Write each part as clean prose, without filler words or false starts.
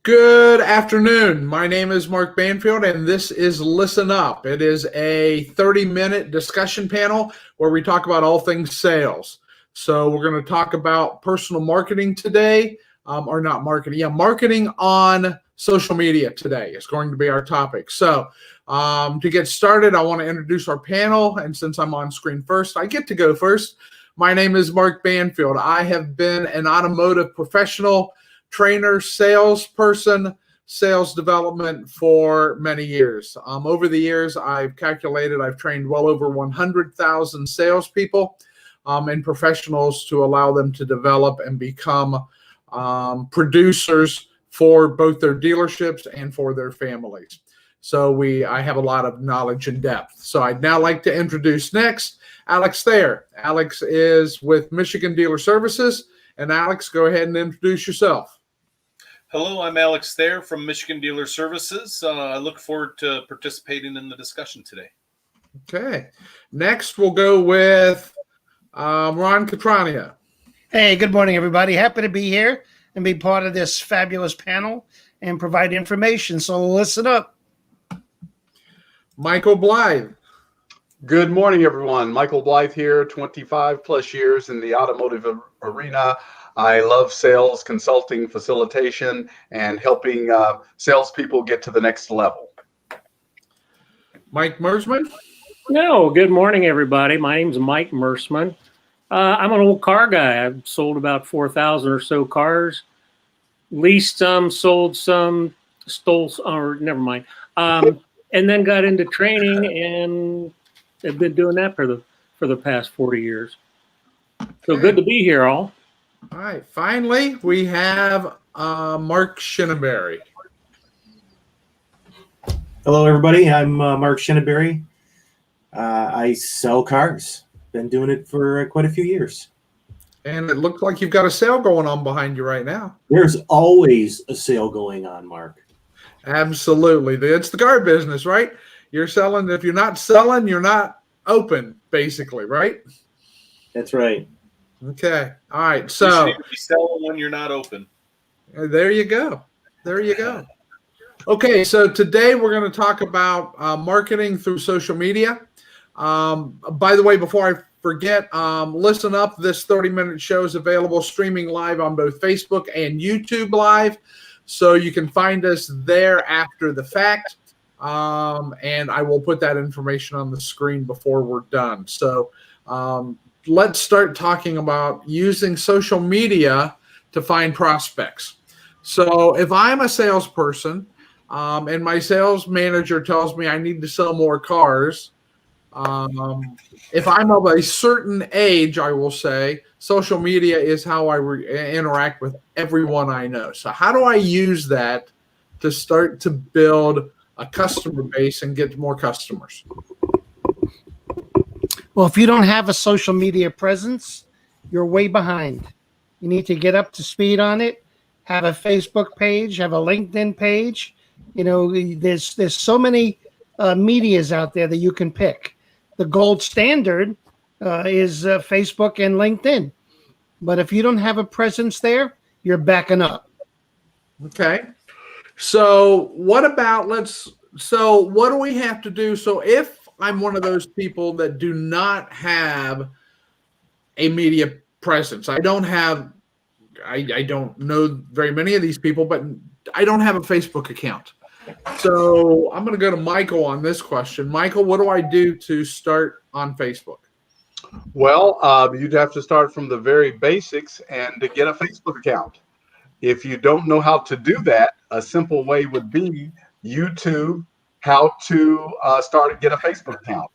Good afternoon. My name is Mark Banfield, and this is Listen Up. It is a 30-minute discussion panel where we talk about all things sales. So we're going to talk about personal marketing today, or not marketing. Marketing on social media today is going to be our topic. So to get started, I want to introduce our panel, and since I'm on screen first, I get to go first. My name is Mark Banfield. I have been an automotive professional, trainer, salesperson, sales development for many years. Over the years, I've calculated I've trained well over 100,000 salespeople and professionals to allow them to develop and become producers for both their dealerships and for their families. So I have a lot of knowledge and depth. So I'd now like to introduce next Alex Thayer. Alex is with Michigan Dealer Services. And Alex, go ahead and introduce yourself. Hello, I'm Alex Thayer from Michigan Dealer Services. I look forward to participating in the discussion today. Okay. Next, we'll go with Ron Catrania. Hey, good morning, everybody. Happy to be here and be part of this fabulous panel and provide information. So listen up. Michael Blythe. Good morning, everyone. Michael Blythe here, 25 plus years in the automotive arena. I love sales, consulting, facilitation, and helping salespeople get to the next level. Mike Mersman. No, good morning, everybody. My name's Mike Mersman. I'm an old car guy. I've sold about 4,000 or so cars, leased some, sold some, stole, or never mind, and then got into training and have been doing that for the past 40 years. So good to be here, all. All right. Finally, we have Mark Shinneberry. Hello, everybody. I'm Mark Shinneberry. I sell cars. Been doing it for quite a few years. And it looks like you've got a sale going on behind you right now. There's always a sale going on, Mark. Absolutely. It's the car business, right? You're selling. If you're not selling, you're not open, basically, right? That's right. Okay. All right. So you should be selling when you're not open. There you go. There you go. Okay. So today we're going to talk about marketing through social media. By the way, before I forget, listen up. This 30-minute show is available streaming live on both Facebook and YouTube Live. So you can find us there after the fact. And I will put that information on the screen before we're done. So let's start talking about using social media to find prospects. So if I'm a salesperson and my sales manager tells me I need to sell more cars, if I'm of a certain age, I will say social media is how I interact with everyone I know. So how do I use that to start to build a customer base and get more customers? Well, if you don't have a social media presence, you're way behind. You need to get up to speed on it. Have a Facebook page, have a LinkedIn page. You know, there's so many medias out there that you can pick. The gold standard is Facebook and LinkedIn. But if you don't have a presence there, you're backing up. Okay. So what do we have to do? So if I'm one of those people that do not have a media presence, I don't know very many of these people, but I don't have a Facebook account. So I'm going to go to Michael on this question. Michael, what do I do to start on Facebook? Well, you'd have to start from the very basics and to get a Facebook account. If you don't know how to do that, a simple way would be YouTube, how to get a Facebook account,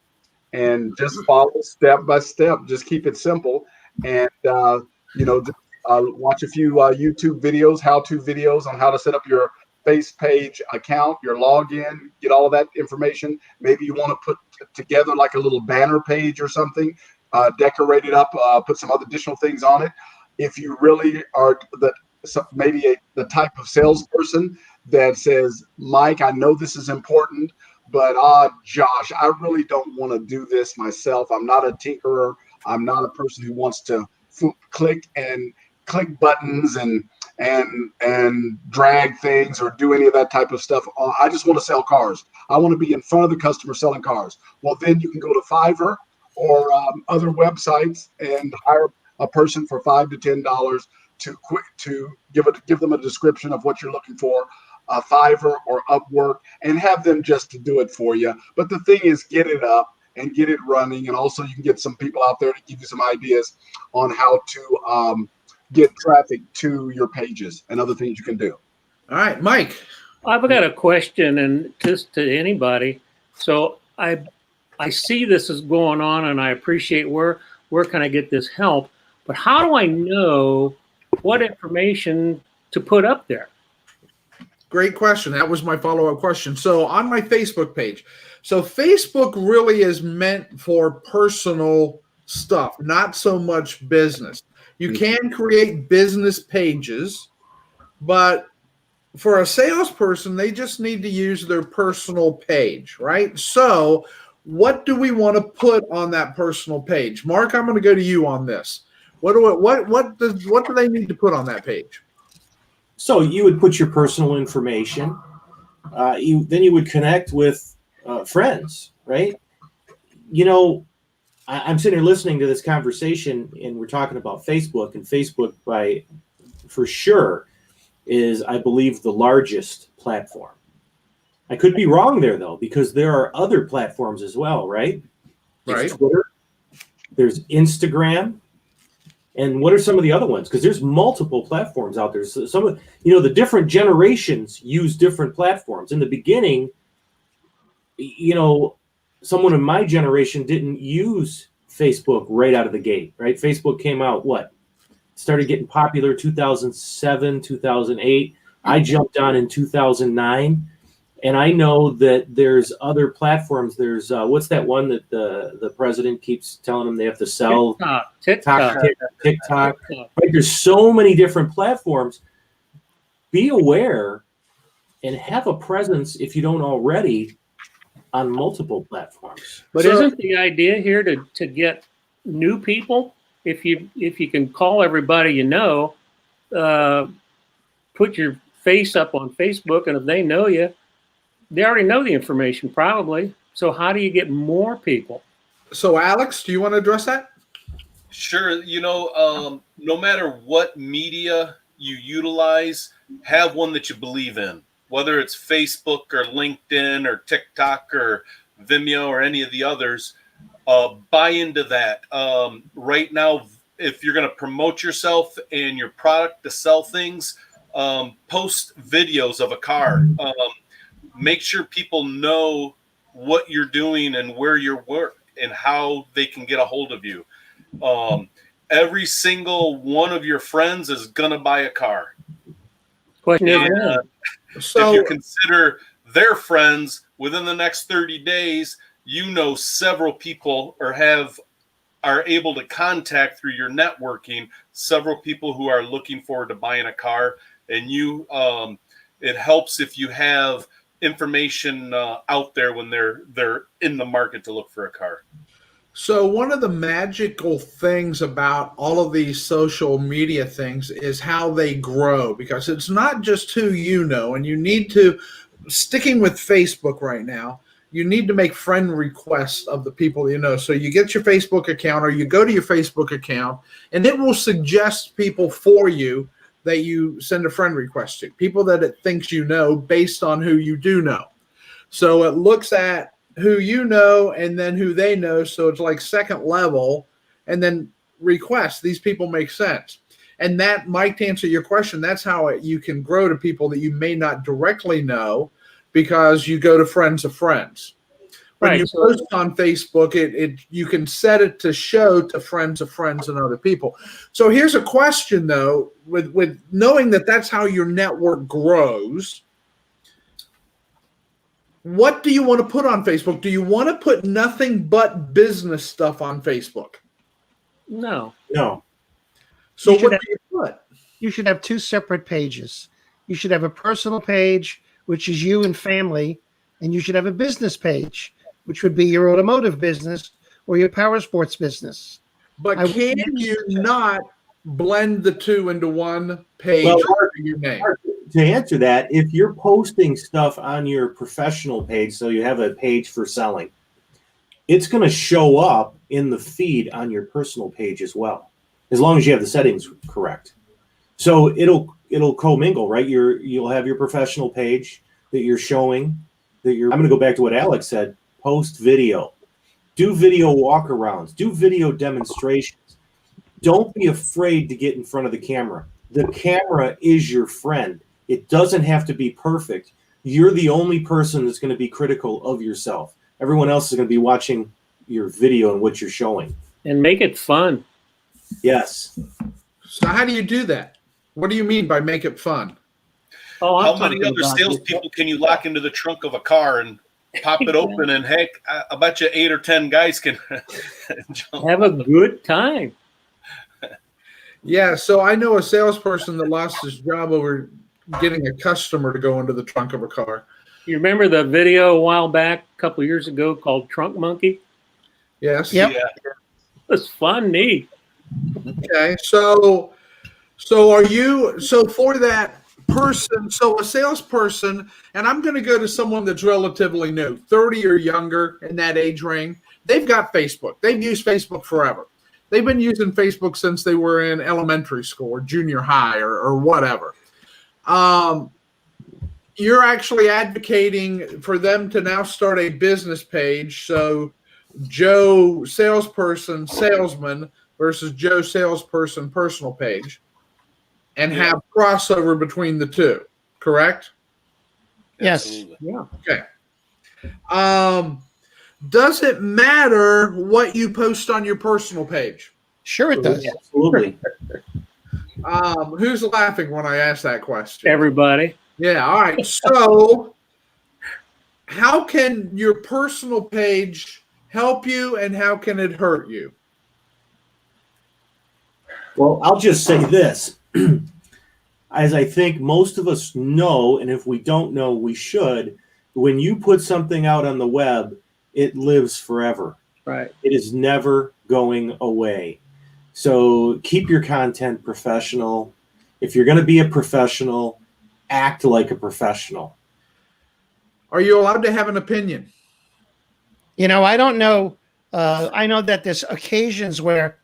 and just follow step by step. Just keep it simple, and watch a few YouTube videos, how-to videos on how to set up your face page account, your login, get all of that information. Maybe you want to put together like a little banner page or something, decorate it up, put some other additional things on it. If you really are the type of salesperson that says, Mike, I know this is important, but Josh, I really don't want to do this myself. I'm not a tinkerer. I'm not a person who wants to click buttons and and drag things or do any of that type of stuff. I just want to sell cars. I want to be in front of the customer selling cars. Well, then you can go to Fiverr or other websites and hire a person for $5 to $10 to give them a description of what you're looking for, Fiverr or Upwork, and have them just to do it for you. But the thing is, get it up and get it running, and also you can get some people out there to give you some ideas on how to get traffic to your pages and other things you can do. All right, Mike. I've got a question, and just to anybody. So I see this is going on, and I appreciate where can I get this help. But how do I know what information to put up there? Great question. That was my follow-up question. So on my Facebook page, so Facebook really is meant for personal stuff, not so much business. You can create business pages, but for a salesperson, they just need to use their personal page, right? So what do we want to put on that personal page? Mark, I'm going to go to you on this. What do they need to put on that page? So you would put your personal information. Then you would connect with friends, right? You know, I'm sitting here listening to this conversation, and we're talking about Facebook, and Facebook, for sure, is, I believe, the largest platform. I could be wrong there, though, because there are other platforms as well, right? There's Twitter, there's Instagram, and what are some of the other ones? Because there's multiple platforms out there. So some of, the different generations use different platforms. In the beginning, someone in my generation didn't use Facebook right out of the gate, right? Facebook came out, started getting popular 2007, 2008. I jumped on in 2009. And I know that there's other platforms. There's what's that one that the president keeps telling them they have to sell? TikTok. Right? There's so many different platforms. Be aware and have a presence, if you don't already, on multiple platforms. But isn't the idea here to get new people? If you can call everybody put your face up on Facebook, and if they know you, they already know the information probably. So how do you get more people? So Alex, do you want to address that? Sure. No matter what media you utilize, have one that you believe in, whether it's Facebook or LinkedIn or TikTok or Vimeo or any of the others. Buy into that. Right now, if you're going to promote yourself and your product to sell things, post videos of a car. Make sure people know what you're doing and where you work and how they can get a hold of you. Every single one of your friends is going to buy a car. Question is, if you consider their friends within the next 30 days, several people are able to contact through your networking, several people who are looking forward to buying a car. And it helps if you have information out there when they're in the market to look for a car. So one of the magical things about all of these social media things is how they grow, because it's not just who you know, and you need to, sticking with Facebook right now, you need to make friend requests of the people you know. So you get your Facebook account, or you go to your Facebook account, and it will suggest people for you that you send a friend request to, people that it thinks you know based on who you do know. So it looks at who you know and then who they know. So it's like second level, and then requests. These people make sense. And that, Mike, to answer your question, that's how you can grow to people that you may not directly know, because you go to friends of friends. When you post on Facebook, you can set it to show to friends of friends and other people. So here's a question, though, with knowing that that's how your network grows. What do you want to put on Facebook? Do you want to put nothing but business stuff on Facebook? No. So what do you put? You should have two separate pages. You should have a personal page, which is you and family, and you should have a business page, which would be your automotive business or your power sports business. But can you not blend the two into one page Well, under your name? To answer that, if you're posting stuff on your professional page, so you have a page for selling, it's going to show up in the feed on your personal page as well, as long as you have the settings correct. So it'll commingle, right? You'll have your professional page that you're showing. I'm going to go back to what Alex said. Post video, do video walkarounds, do video demonstrations. Don't be afraid to get in front of the camera. The camera is your friend. It doesn't have to be perfect. You're the only person that's going to be critical of yourself. Everyone else is going to be watching your video and what you're showing. And make it fun. Yes. So how do you do that? What do you mean by make it fun? Oh, How many other salespeople can you lock into the trunk of a car and pop it open? And heck, I bet you 8 or 10 guys can jump. Have a good time. Yeah, so I know a salesperson that lost his job over getting a customer to go into the trunk of a car. You remember the video a while back, a couple of years ago, called Trunk Monkey? Yes. Yep. Yeah. It was fun, neat. Okay. So for that person, so a salesperson, and I'm going to go to someone that's relatively new, 30 or younger in that age range. They've got Facebook. They've used Facebook forever. They've been using Facebook since they were in elementary school or junior high or whatever. You're actually advocating for them to now start a business page. So Joe salesperson, salesman versus Joe salesperson, personal page, and have crossover between the two, correct? Yes. Absolutely. Yeah. Okay. Does it matter what you post on your personal page? Sure it does. Absolutely. Who's laughing when I ask that question? Everybody. Yeah, all right. So how can your personal page help you and how can it hurt you? Well, I'll just say this. As I think most of us know, and if we don't know, we should, when you put something out on the web, it lives forever. Right. It is never going away. So keep your content professional. If you're going to be a professional, act like a professional. Are you allowed to have an opinion? You know, I don't know. I know that there's occasions where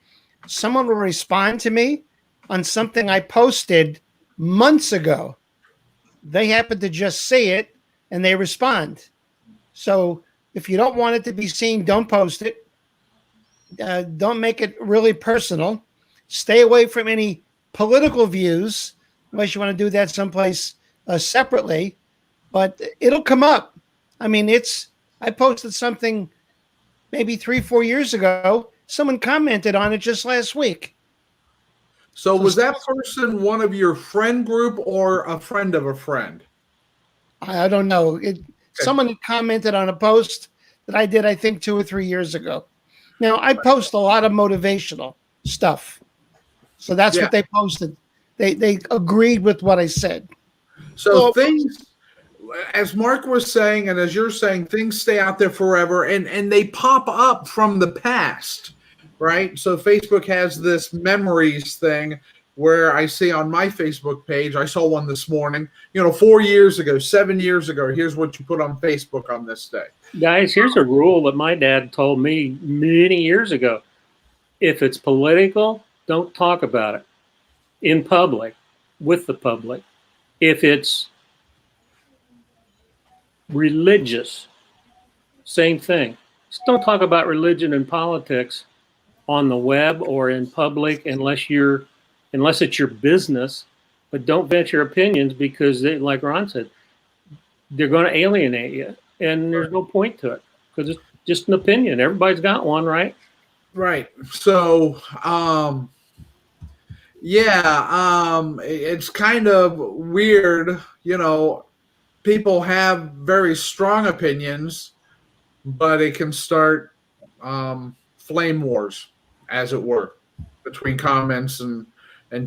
someone will respond to me on something I posted months ago. They happen to just see it and they respond. So if you don't want it to be seen, don't post it. Don't make it really personal. Stay away from any political views unless you want to do that someplace separately. But it'll come up. I mean, I posted something maybe 3-4 years ago. Someone commented on it just last week. So was that person one of your friend group or a friend of a friend? I don't know. Someone had commented on a post that I did, I think, 2 or 3 years ago. Now, I post a lot of motivational stuff. So that's what they posted. They agreed with what I said. So things, as Mark was saying, and as you're saying, things stay out there forever and they pop up from the past, right? So Facebook has this memories thing where I see on my Facebook page, I saw one this morning, 4 years ago, 7 years ago, here's what you put on Facebook on this day. Guys, here's a rule that my dad told me many years ago. If it's political, don't talk about it in public, with the public. If it's religious, same thing. Just don't talk about religion and politics on the web or in public unless it's your business. But don't vent your opinions because, like Ron said, they're going to alienate you. And there's no point to it because it's just an opinion. Everybody's got one, right? Right. So, it's kind of weird. People have very strong opinions, but it can start flame wars, as it were, between comments and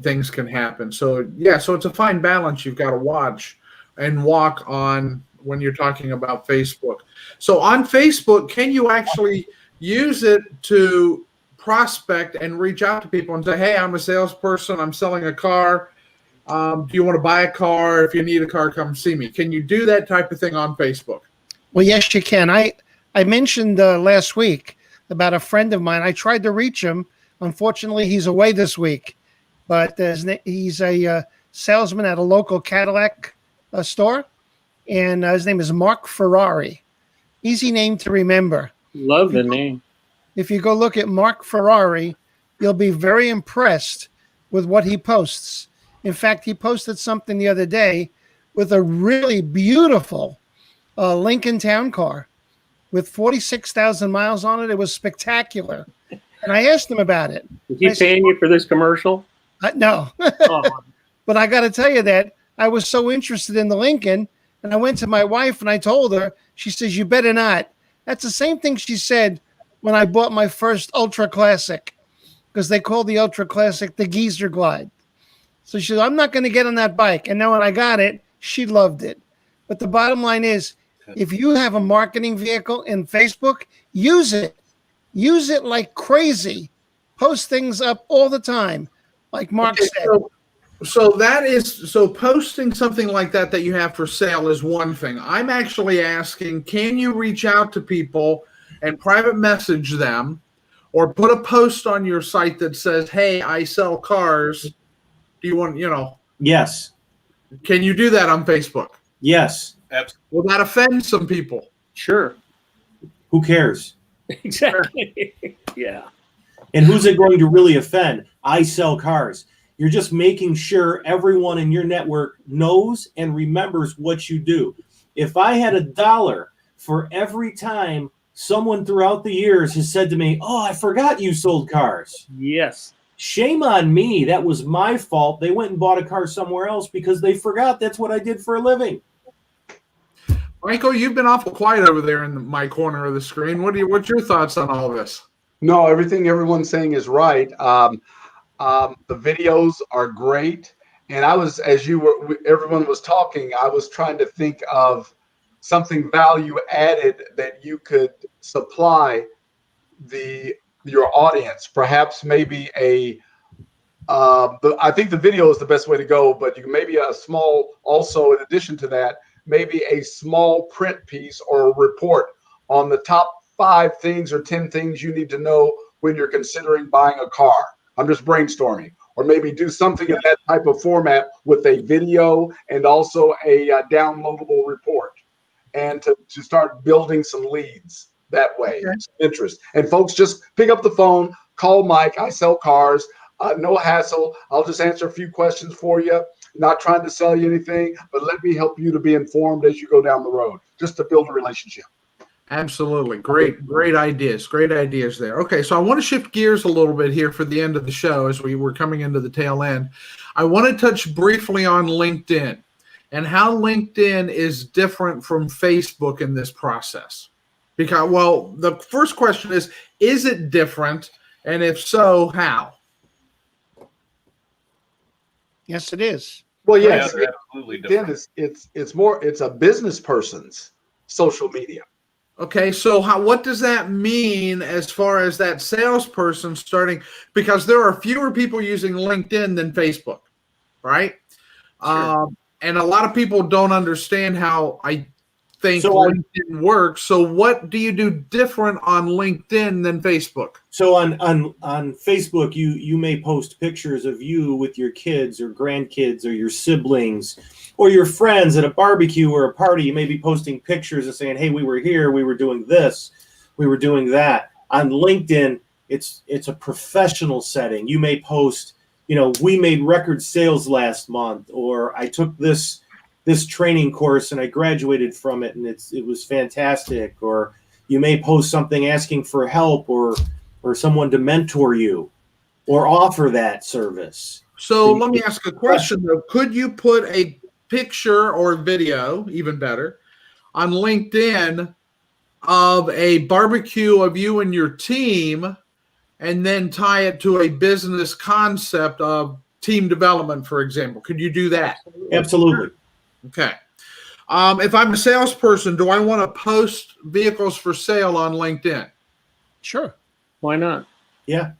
things can happen. So, so it's a fine balance you've got to watch and walk on when you're talking about Facebook. So on Facebook, can you actually use it to prospect and reach out to people and say, hey, I'm a salesperson. I'm selling a car. Do you want to buy a car? If you need a car, come see me. Can you do that type of thing on Facebook? Well, yes, you can. I mentioned last week about a friend of mine. I tried to reach him. Unfortunately, he's away this week. But he's a salesman at a local Cadillac store. And his name is Mark Ferrari. Easy name to remember. Love the name. If you go look at Mark Ferrari, you'll be very impressed with what he posts. In fact, he posted something the other day with a really beautiful Lincoln Town car with 46,000 miles on it. It was spectacular. And I asked him about it. Is he paying you for this commercial? No. Oh. But I got to tell you that I was so interested in the Lincoln, and I went to my wife and I told her, she says, you better not. That's the same thing she said when I bought my first Ultra Classic, because they call the Ultra Classic the Geezer Glide. So she said, I'm not going to get on that bike. And now when I got it, she loved it. But the bottom line is, if you have a marketing vehicle in Facebook, use it. Use it like crazy. Post things up all the time, like Mark said. So posting something like that you have for sale is one thing. I'm actually asking, can you reach out to people and private message them or put a post on your site that says, hey, I sell cars. Do you want, Yes. Can you do that on Facebook? Yes. Absolutely. Will that offend some people? Sure. Who cares? Exactly. Yeah. And who's it going to really offend? I sell cars. You're just making sure everyone in your network knows and remembers what you do. If I had $1 for every time someone throughout the years has said to me, oh, I forgot you sold cars. Yes. Shame on me. That was my fault. They went and bought a car somewhere else because they forgot that's what I did for a living. Michael, you've been awful quiet over there in my corner of the screen. What's your thoughts on all this? No, everything everyone's saying is right. The videos are great, and I was, everyone was talking, I was trying to think of something value added that you could supply your audience. Perhaps maybe I think the video is the best way to go, but you can maybe also in addition to that, maybe a small print piece or a report on the top 5 things or 10 things you need to know when you're considering buying a car. I'm just brainstorming. Or maybe do something in that type of format with a video and also a downloadable report, and to start building some leads that way, some interest. And folks, just pick up the phone, call Mike. I sell cars. No hassle. I'll just answer a few questions for you. Not trying to sell you anything, but let me help you to be informed as you go down the road, just to build a relationship. Absolutely. Great ideas. Great ideas there. Okay, so I want to shift gears a little bit here for the end of the show as we were coming into the tail end. I want to touch briefly on LinkedIn and how LinkedIn is different from Facebook in this process. Because, well, the first question is it different? And if so, how? Yes, it is. Well, yes, Yeah, absolutely different. it's a business person's social media. Okay, so what does that mean as far as that salesperson starting? Because there are fewer people using LinkedIn than Facebook, right? Sure. And a lot of people don't understand how I think So LinkedIn works. So what do you do different on LinkedIn than Facebook? So on Facebook, you may post pictures of you with your kids or grandkids or your siblings or your friends at a barbecue or a party. You may be posting pictures and saying, hey, we were here, we were doing this, we were doing that. On LinkedIn, it's a professional setting. You may post, we made record sales last month, or I took this training course and I graduated from it and it was fantastic. Or you may post something asking for help or someone to mentor you or offer that service. So let me ask a question though. Could you put a picture or video, even better, on LinkedIn of a barbecue of you and your team and then tie it to a business concept of team development, for example? Could you do that? Absolutely. Okay. If I'm a salesperson, do I want to post vehicles for sale on LinkedIn? Sure. Why not? Yeah.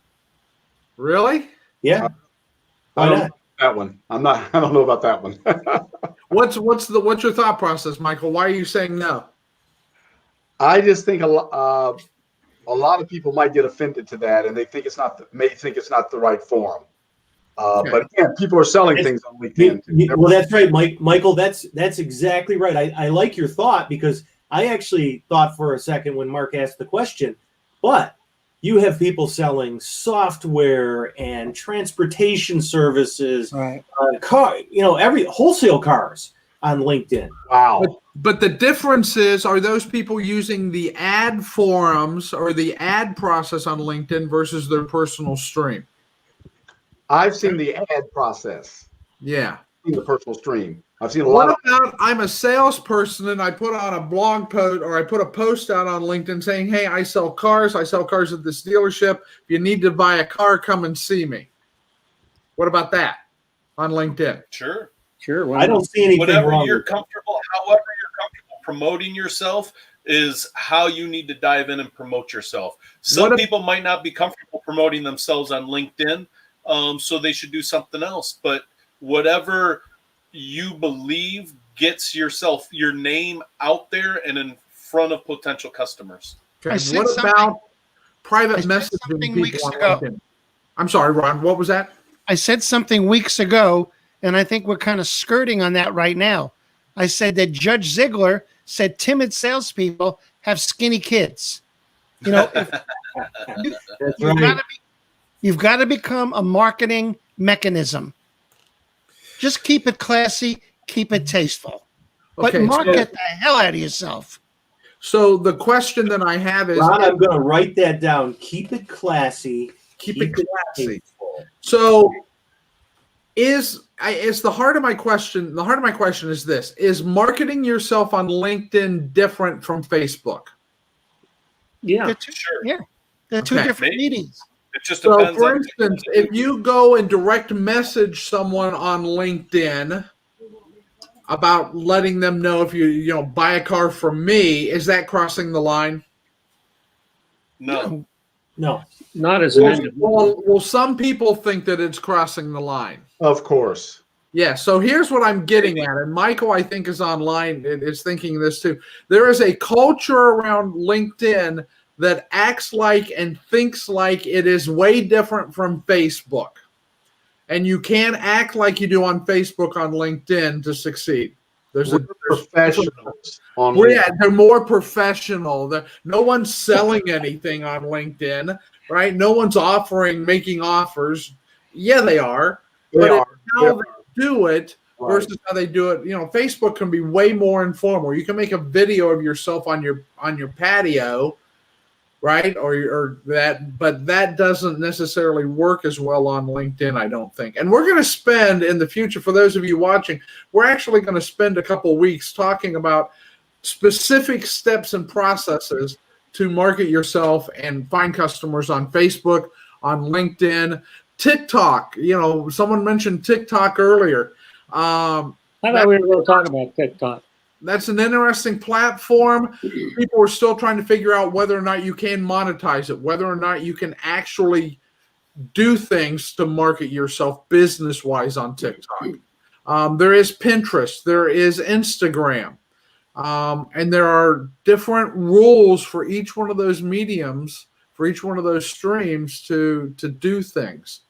Really? Yeah. I Why don't not? know that one. I don't know about that one. What's your thought process, Michael? Why are you saying no? I just think a lot of people might get offended to that, and they think may think it's not the right forum. Okay. But again, people are selling It's- things on LinkedIn too. Well, that's right, Michael. That's exactly right. I like your thought, because I actually thought for a second when Mark asked the question, but you have people selling software and transportation services, Right. car, every wholesale cars on LinkedIn. Wow. But the difference is, are those people using the ad forums or the ad process on LinkedIn versus their personal stream? I've seen the ad process. Yeah. I've seen the personal stream. I've seen a What lot of. about I'm a salesperson and I put on a blog post or I put a post out on LinkedIn saying, hey, I sell cars. I sell cars at this dealership. If you need to buy a car, come and see me. What about that on LinkedIn? Sure. Sure. why I don't not? see anything Whatever wrong you're with that. comfortable, however you're comfortable promoting yourself is how you need to dive in and promote yourself. Some What if- people might not be comfortable promoting themselves on LinkedIn, so they should do something else. But whatever you believe gets your name out there and in front of potential customers. Okay. I said What something- about private I said messaging something people weeks on ago. LinkedIn? I'm sorry, Ron. What was that? I said something weeks ago, and I think we're kind of skirting on that right now. I said that Judge Ziegler said timid salespeople have skinny kids. If That's you've right. got to become a marketing mechanism. Just keep it classy, keep it tasteful, but Okay. market the hell out of yourself. So the question that I have is, Ron, I'm going to write that down. Keep it classy. keep it classy. tasteful. So is the heart of my question. The heart of my question is this: is marketing yourself on LinkedIn different from Facebook? Yeah. They're two, Sure. yeah, they're two Okay. different Maybe. meetings. It just So, depends for on instance, if you go and direct message someone on LinkedIn about letting them know if you buy a car from me, is that crossing the line? no. No. Not as an individual. Well, some people think that it's crossing the line. Of course. Yeah, so here's what I'm getting at, and Michael, I think, is online and is thinking this too. There is a culture around LinkedIn that acts like and thinks like it is way different from Facebook. And you can't act like you do on Facebook on LinkedIn to succeed. We're professionals on Well, LinkedIn. yeah, they're more professional. No one's selling anything on LinkedIn, right? No one's making offers. Yeah, they are. They But it's are. how they do it Right. versus how they do it. Facebook can be way more informal. You can make a video of yourself on your patio, right? Or that, but that doesn't necessarily work as well on LinkedIn, I don't think. And we're going to spend in the future, for those of you watching, we're actually going to spend a couple weeks talking about specific steps and processes to market yourself and find customers on Facebook, on LinkedIn, TikTok. Someone mentioned TikTok earlier. I thought we were going to talk about TikTok. That's an interesting platform. People are still trying to figure out whether or not you can monetize it, whether or not you can actually do things to market yourself business-wise on TikTok. There is Pinterest. There is Instagram. And there are different rules for each one of those mediums, for each one of those streams to do things.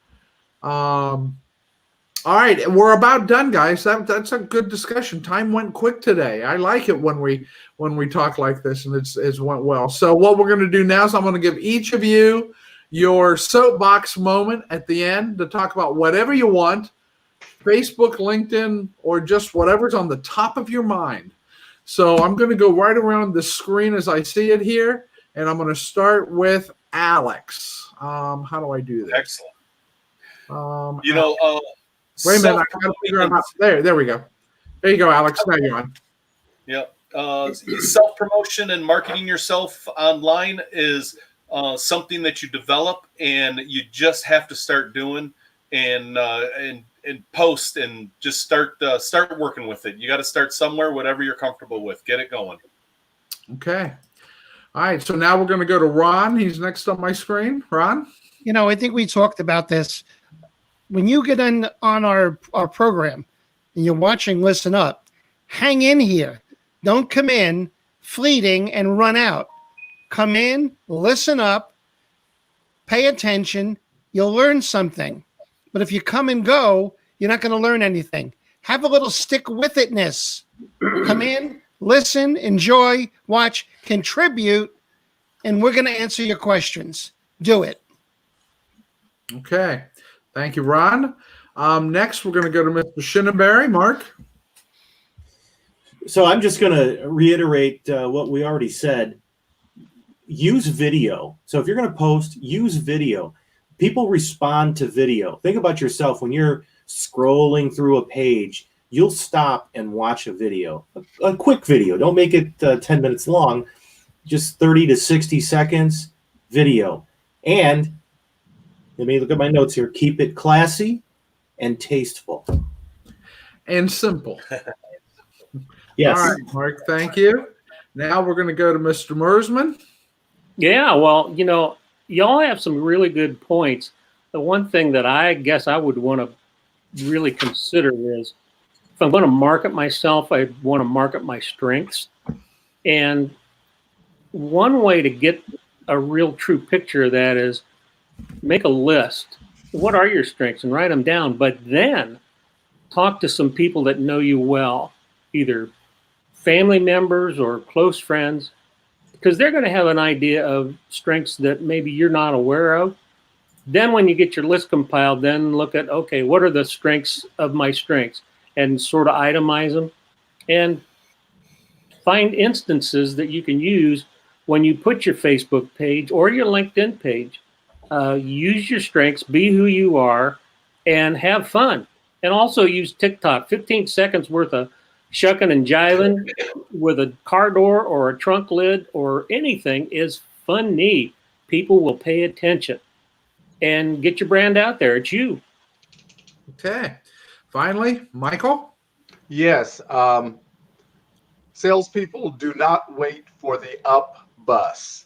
All right, we're about done, guys. That's a good discussion. Time went quick today. I like it when we talk like this, and it's went well. So what we're going to do now is I'm going to give each of you your soapbox moment at the end to talk about whatever you want, Facebook, LinkedIn, or just whatever's on the top of your mind. So I'm going to go right around the screen as I see it here, and I'm going to start with Alex. How do I do this? Excellent. Wait a minute, I gotta figure out there we go. There you go, Alex. Now you're on. Yep. Self-promotion and marketing yourself online is something that you develop, and you just have to start doing and post and just start working with it. You got to start somewhere, whatever you're comfortable with. Get it going. Okay. All right. So now we're going to go to Ron. He's next on my screen. Ron? I think we talked about this. When you get on our program and you're watching Listen Up, hang in here. Don't come in fleeting and run out. Come in, listen up, pay attention. You'll learn something. But if you come and go, you're not going to learn anything. Have a little stick with itness. Come in, listen, enjoy, watch, contribute, and we're going to answer your questions. Do it. Okay. Thank you, Ron. Next, we're going to go to Mr. Shinneberry. Mark? So I'm just going to reiterate what we already said. Use video. So if you're going to post, use video. People respond to video. Think about yourself when you're scrolling through a page. You'll stop and watch a video, a quick video. Don't make it 10 minutes long, just 30 to 60 seconds video. And let me look at my notes here. Keep it classy and tasteful. And simple. Yes. All right, Mark, thank you. Now we're going to go to Mr. Mersman. Yeah, well, y'all have some really good points. The one thing that I guess I would want to really consider is if I'm going to market myself, I want to market my strengths. And one way to get a real true picture of that is make a list. What are your strengths? And write them down. But then talk to some people that know you well, either family members or close friends, because they're going to have an idea of strengths that maybe you're not aware of. Then when you get your list compiled, then look at, okay, what are the strengths of my strengths? And sort of itemize them. And find instances that you can use when you put your Facebook page or your LinkedIn page. Use your strengths, be who you are, and have fun. And also use TikTok. 15 seconds worth of shucking and jiving with a car door or a trunk lid or anything is funny. People will pay attention. And get your brand out there. It's you. Okay. Finally, Michael? Yes. Salespeople do not wait for the up bus.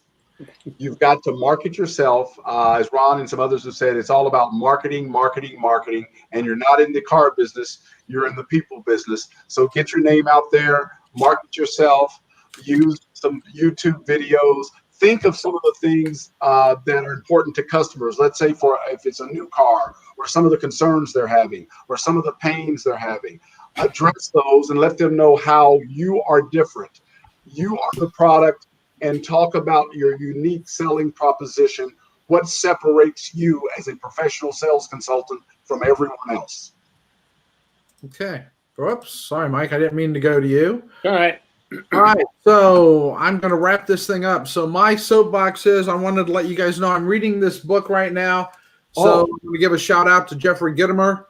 You've got to market yourself. As Ron and some others have said, it's all about marketing, marketing, marketing. And you're not in the car business. You're in the people business. So get your name out there, market yourself, use some YouTube videos. Think of some of the things that are important to customers. Let's say if it's a new car or some of the concerns they're having or some of the pains they're having, address those and let them know how you are different. You are the product, and talk about your unique selling proposition. What separates you as a professional sales consultant from everyone else? Okay. Whoops. Sorry, Mike. I didn't mean to go to you. All right. All right, so I'm going to wrap this thing up. So my soapbox is I wanted to let you guys know I'm reading this book right now. So I'm going to give a shout out to Jeffrey Gitomer,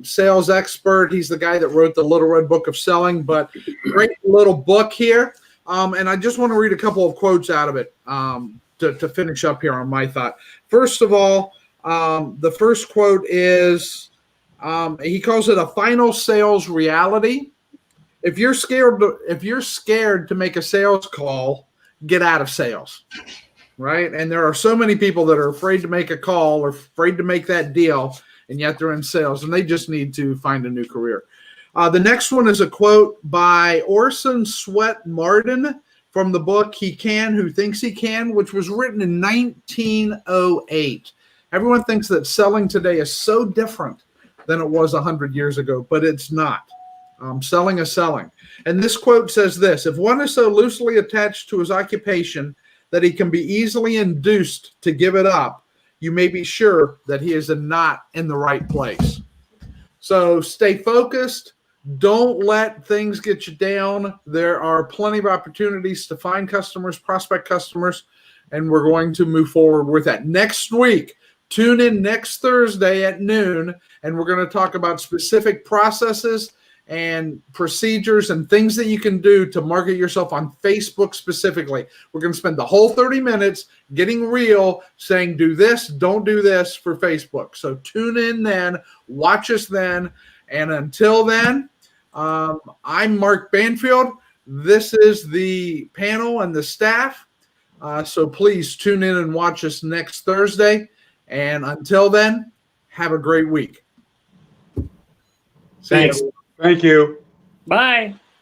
sales expert. He's the guy that wrote the Little Red Book of Selling, but great little book here. And I just want to read a couple of quotes out of it to finish up here on my thought. First of all, the first quote is he calls it a final sales reality. If you're scared to make a sales call, get out of sales, right? And there are so many people that are afraid to make a call or afraid to make that deal, and yet they're in sales, and they just need to find a new career. The next one is a quote by Orson Swett Marden from the book He Can Who Thinks He Can, which was written in 1908. Everyone thinks that selling today is so different than it was 100 years ago, but it's not. Selling is selling. And this quote says this: if one is so loosely attached to his occupation that he can be easily induced to give it up, you may be sure that he is not in the right place. So stay focused. Don't let things get you down. There are plenty of opportunities to find customers, prospect customers, and we're going to move forward with that. Next week, tune in next Thursday at noon, and we're going to talk about specific processes and procedures and things that you can do to market yourself on Facebook specifically. We're going to spend the whole 30 minutes getting real, saying do this, don't do this for Facebook. So tune in then, watch us then, and until then, I'm Mark Banfield. This is the panel and the staff. So please tune in and watch us next Thursday. And until then, have a great week. See Thanks. ya. Thank you. Bye.